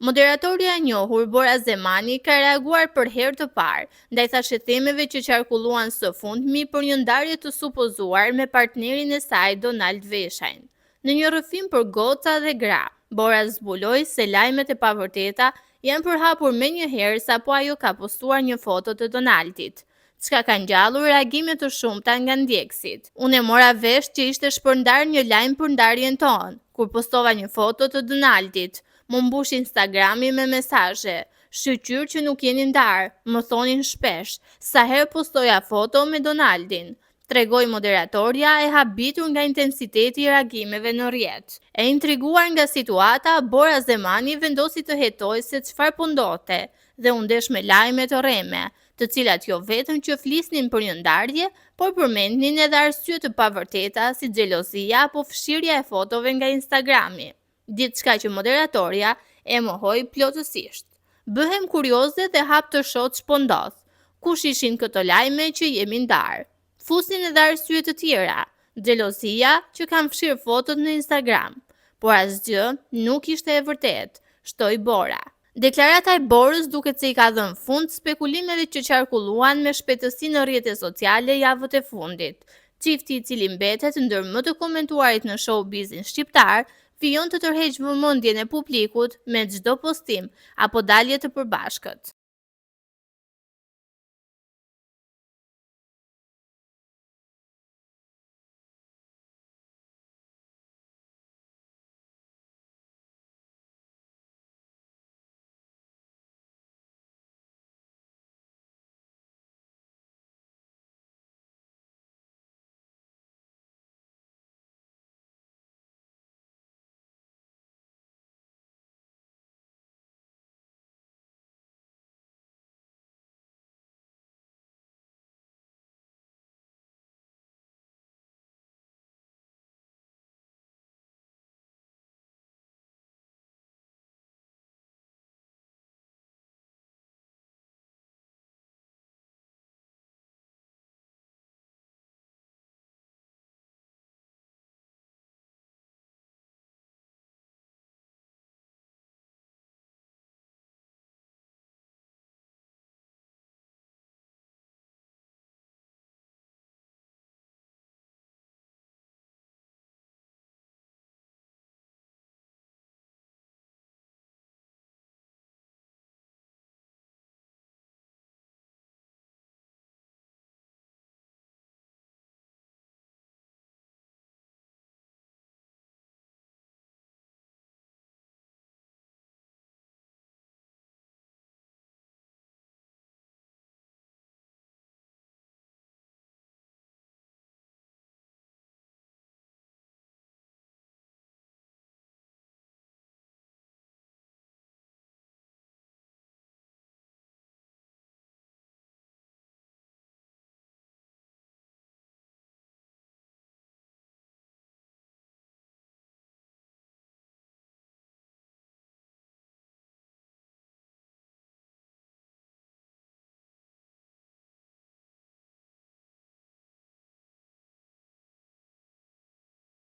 Moderatorja e njohur Bora Zemani ka reaguar për herë të parë ndaj thashëthemeve që qarkulluan së fundmi për një ndarje të supozuar me partnerin e saj Donald Veshajn. Në një rrëfim për goca dhe gra, Bora zbuloi se lajmet e pavërteta janë përhapur menjëherë sapo ajo ka postuar një foto të Donaldit, çka ka ngjallur reagime të shumta nga ndjekësit. Unë e mora vesh që ishte shpërndar një lajm për ndarjen tonë, kur postova një foto të Donaldit. Më mbush Instagrami me mesazhe: "Shqyr që nuk jeni ndarë", më thonin shpesh, sa herë postoja foto me Donaldin. Tregoi moderatorja e habitur nga intensiteti i reagimeve në rrjet. E intriguar nga situata, Bora Zemani vendosi të hetojë se çfarë po ndodhte dhe u ndesh me lajme të rreme, të cilat jo vetëm që flisnin për një ndarje, por përmendnin edhe arsye të pavërteta si xhelozia apo fshirja e fotove nga Instagrami. Diçka që moderatorja e mohoi plotësisht. Bëhem kurioze dhe hap të shoh ç'po ndodh. Kush ishin këto lajme që jemi ndarë? Fusin edhe arsye të tjera, xhelozia që kanë fshirë fotot në Instagram. Por asgjë nuk ishte e vërtetë, shtoi Bora. Deklarata e Borës duket se i ka dhënë fund spekulimeve që qarkulluan me shpejtësi në rrjetet sociale javët e fundit. Çifti i cili mbetet ndër më të komentuarit në showbizin shqiptar, fijon të tërheqë vëmendjen e publikut me çdo postim apo dalje të përbashkët.